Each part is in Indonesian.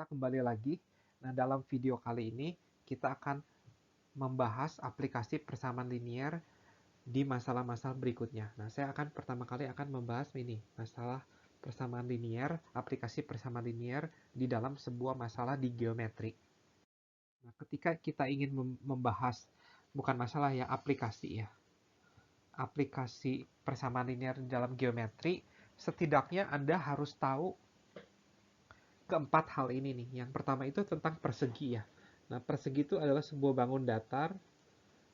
kita kembali lagi. Nah, dalam video kali ini kita akan membahas aplikasi persamaan linear di masalah-masalah berikutnya. Nah, saya akan pertama kali akan membahas ini, masalah persamaan linear, aplikasi persamaan linear di dalam sebuah masalah di geometri. Nah, ketika kita ingin membahas, bukan masalah ya, aplikasi ya. Aplikasi persamaan linear dalam geometri, setidaknya Anda harus tahu keempat hal ini nih. Yang pertama itu tentang persegi ya. Nah, persegi itu adalah sebuah bangun datar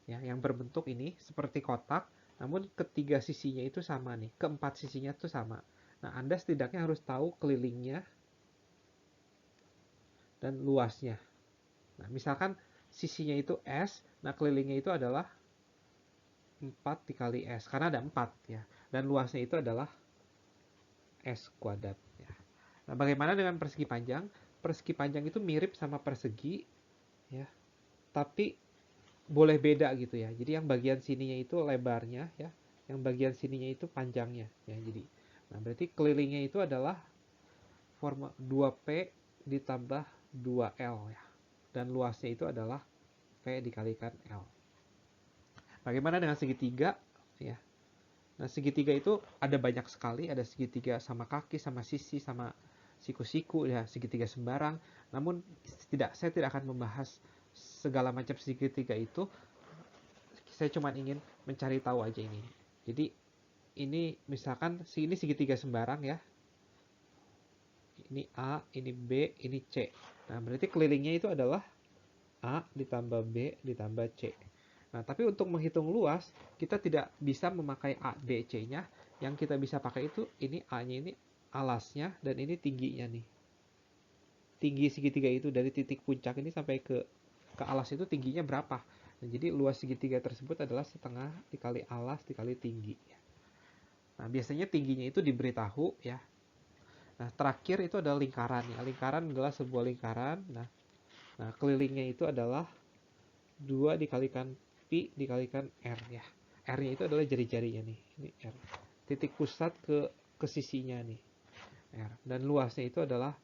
ya yang berbentuk ini seperti kotak, namun ketiga sisinya itu sama nih. Keempat sisinya itu sama. Nah, Anda setidaknya harus tahu kelilingnya dan luasnya. Nah, misalkan sisinya itu S, nah kelilingnya itu adalah 4 dikali S karena ada 4 ya. Dan luasnya itu adalah S kuadrat ya. Nah, bagaimana dengan persegi panjang? Persegi panjang itu mirip sama persegi ya, tapi boleh beda gitu ya. Jadi yang bagian sininya itu lebarnya ya, yang bagian sininya itu panjangnya ya. Jadi nah berarti kelilingnya itu adalah forma 2P ditambah 2L ya. Dan luasnya itu adalah P dikalikan L. Bagaimana dengan segitiga ya? Nah, segitiga itu ada banyak sekali, ada segitiga sama kaki, sama sisi, sama siku-siku ya, segitiga sembarang. Namun saya tidak akan membahas segala macam segitiga itu. Saya cuma ingin mencari tahu aja ini. Jadi ini misalkan ini segitiga sembarang ya. Ini A, ini B, ini C. Nah, berarti kelilingnya itu adalah A ditambah B ditambah C. Nah, tapi untuk menghitung luas, kita tidak bisa memakai A, B, C-nya. Yang kita bisa pakai itu ini A-nya ini alasnya dan ini tingginya nih. Tinggi segitiga itu dari titik puncak ini sampai ke alas itu tingginya berapa? Nah, jadi luas segitiga tersebut adalah setengah dikali alas dikali tinggi. Nah, biasanya tingginya itu diberitahu ya. Nah, terakhir itu adalah lingkaran ya. Lingkaran adalah sebuah lingkaran. Nah, kelilingnya itu adalah 2 dikalikan pi dikalikan r ya. R-nya itu adalah jari-jarinya nih. Ini R. Titik pusat ke sisinya nih. R. Dan luasnya itu adalah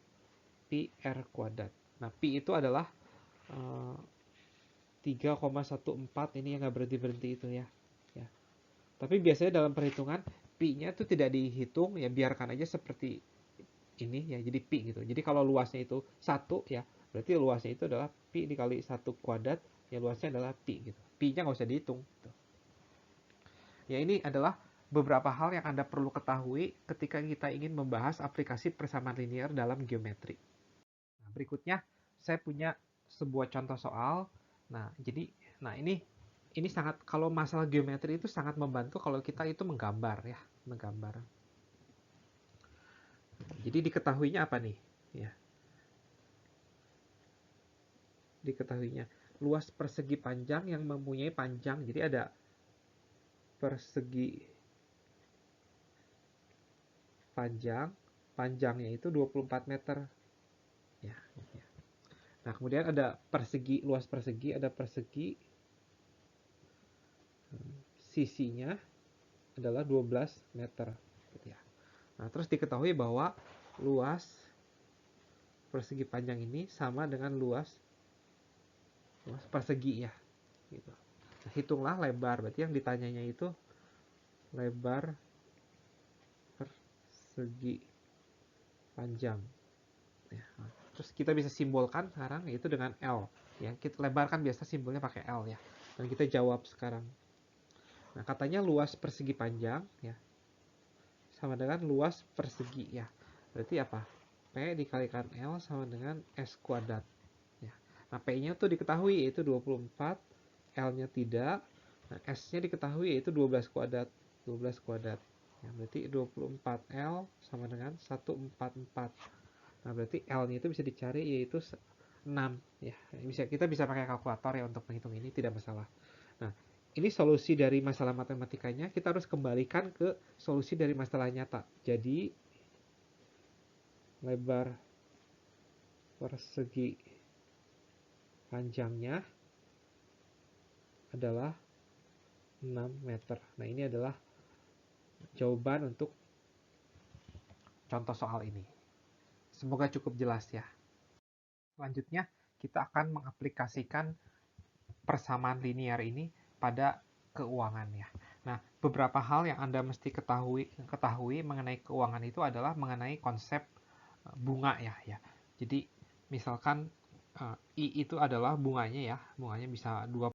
pi r kuadrat. Nah, pi itu adalah 3,14 ini yang nggak berhenti-berhenti itu ya. Ya. Tapi biasanya dalam perhitungan pi-nya itu tidak dihitung ya, biarkan aja seperti ini ya, jadi pi gitu. Jadi kalau luasnya itu 1 ya, berarti luasnya itu adalah pi dikali 1 kuadrat, ya luasnya adalah pi gitu. Pi-nya nggak usah dihitung gitu. Ya, ini adalah beberapa hal yang Anda perlu ketahui ketika kita ingin membahas aplikasi persamaan linear dalam geometri. Nah, berikutnya saya punya sebuah contoh soal. Nah, jadi ini sangat, kalau masalah geometri itu sangat membantu kalau kita itu menggambar ya, menggambar. Jadi diketahuinya apa nih? Ya. Diketahuinya luas persegi panjang yang mempunyai panjang. Jadi ada persegi panjang, panjangnya itu 24 meter. Ya. Nah, kemudian ada persegi, luas persegi, ada persegi sisinya adalah 12 meter. Ya. Nah, terus diketahui bahwa luas persegi panjang ini sama dengan luas persegi ya. Gitu. Nah, hitunglah lebar, berarti yang ditanyanya itu lebar persegi panjang. Ya. Nah, terus kita bisa simbolkan sekarang yaitu dengan L. Ya, kita lebarkan biasa simbolnya pakai L ya. Dan kita jawab sekarang. Nah, katanya luas persegi panjang ya sama dengan luas persegi ya. Berarti apa? P dikalikan L sama dengan S kuadrat. Ya. Nah, P-nya tuh diketahui yaitu 24, L-nya tidak. Nah, S-nya diketahui yaitu 12 kuadrat. 12 kuadrat. Ya, berarti 24L sama dengan 144. Nah, berarti L-nya itu bisa dicari yaitu 6 ya. Kita bisa pakai kalkulator ya untuk menghitung ini, tidak masalah. Nah, ini solusi dari masalah matematikanya, kita harus kembalikan ke solusi dari masalah nyata. Jadi lebar persegi panjangnya adalah 6 meter. Nah, ini adalah jawaban untuk contoh soal ini. Semoga cukup jelas ya. Selanjutnya, kita akan mengaplikasikan persamaan linear ini pada keuangan ya. Nah, beberapa hal yang Anda mesti ketahui mengenai keuangan itu adalah mengenai konsep bunga ya. Jadi, misalkan I itu adalah bunganya ya. Bunganya bisa 2%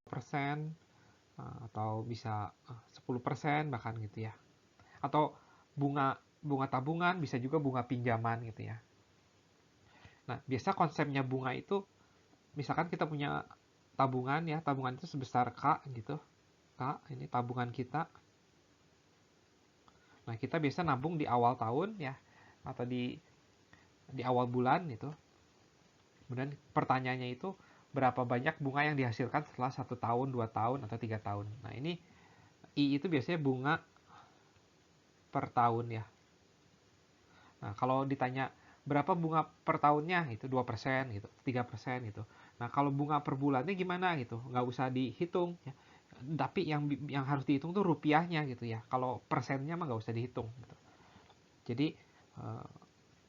atau bisa 10% bahkan gitu ya. Atau bunga tabungan, bisa juga bunga pinjaman gitu ya. Nah, biasa konsepnya bunga itu, misalkan kita punya tabungan ya, tabungan itu sebesar K gitu. K, ini tabungan kita. Nah, kita biasa nabung di awal tahun ya, atau di awal bulan gitu. Kemudian pertanyaannya itu, berapa banyak bunga yang dihasilkan setelah 1 tahun, 2 tahun, atau 3 tahun. Nah, ini I itu biasanya bunga per tahun ya. Nah, kalau ditanya berapa bunga per tahunnya, itu 2% gitu, 3% gitu. Nah, kalau bunga per bulannya gimana gitu, nggak usah dihitung ya. Tapi yang harus dihitung tuh rupiahnya gitu ya. Kalau persennya mah nggak usah dihitung gitu. Jadi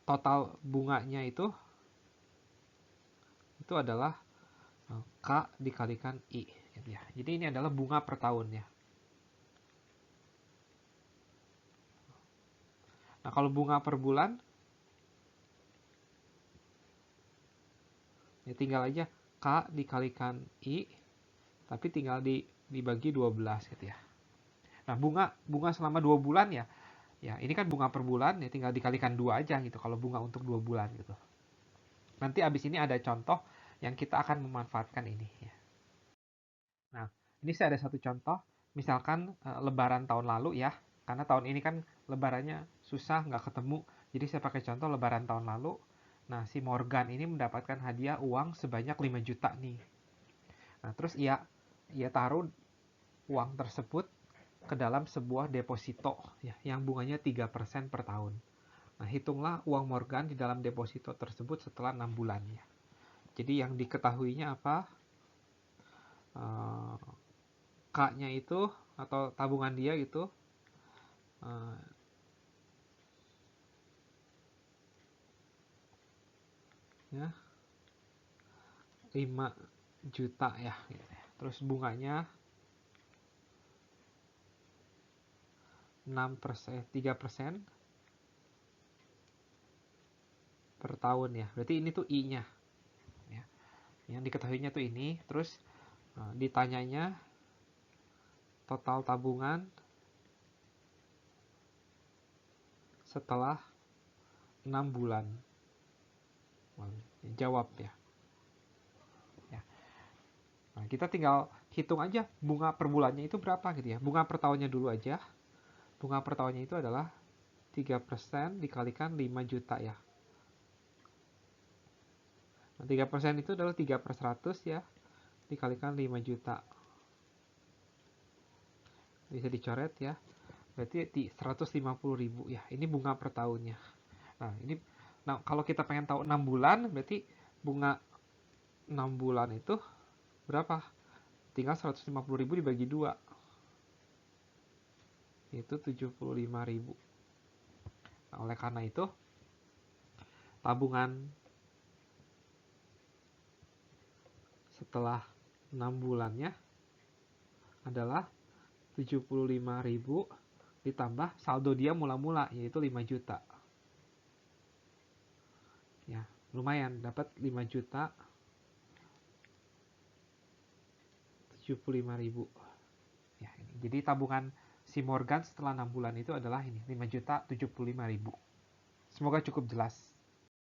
total bunganya itu adalah K dikalikan I gitu ya. Jadi ini adalah bunga per tahun ya. Nah, kalau bunga per bulan ya tinggal aja K dikalikan I, tapi tinggal dibagi 12 gitu ya. Nah, bunga selama 2 bulan ya. Ya, ini kan bunga per bulan ya, tinggal dikalikan 2 aja gitu kalau bunga untuk 2 bulan gitu. Nanti abis ini ada contoh yang kita akan memanfaatkan ini ya. Nah, ini saya ada satu contoh. Misalkan lebaran tahun lalu ya. Karena tahun ini kan lebarannya susah, nggak ketemu. Jadi saya pakai contoh lebaran tahun lalu. Nah, si Morgan ini mendapatkan hadiah uang sebanyak 5 juta nih. Nah, terus ia taruh uang tersebut ke dalam sebuah deposito ya, yang bunganya 3% per tahun. Nah, hitunglah uang Morgan di dalam deposito tersebut setelah 6 bulan ya. Jadi yang diketahuinya apa? K-nya itu atau tabungan dia itu ya 5 juta ya gitu. Terus bunganya 6%, 3% per tahun ya. Berarti ini tuh I-nya ya. Yang diketahuinya tuh ini. Terus ditanyanya total tabungan setelah 6 bulan. Jawab ya. Nah, kita tinggal hitung aja bunga per bulannya itu berapa gitu ya. Bunga per tahunnya dulu aja. Bunga per tahunnya itu adalah 3% dikalikan 5 juta ya. Nah, 3% itu adalah 3/100 ya, dikalikan 5 juta. Bisa dicoret ya. Berarti 150.000 ya. Ini bunga per tahunnya. Nah, kalau kita pengen tahu 6 bulan, berarti bunga 6 bulan itu berapa? Tinggal 150.000 dibagi 2. Itu 75.000. Nah, oleh karena itu, tabungan setelah 6 bulannya adalah 75.000 ditambah saldo dia mula-mula, yaitu 5 juta. Ya, lumayan dapat 5 juta 75.000. Ya, ini. Jadi tabungan si Morgan setelah 6 bulan itu adalah ini, 5 juta 75.000. Semoga cukup jelas.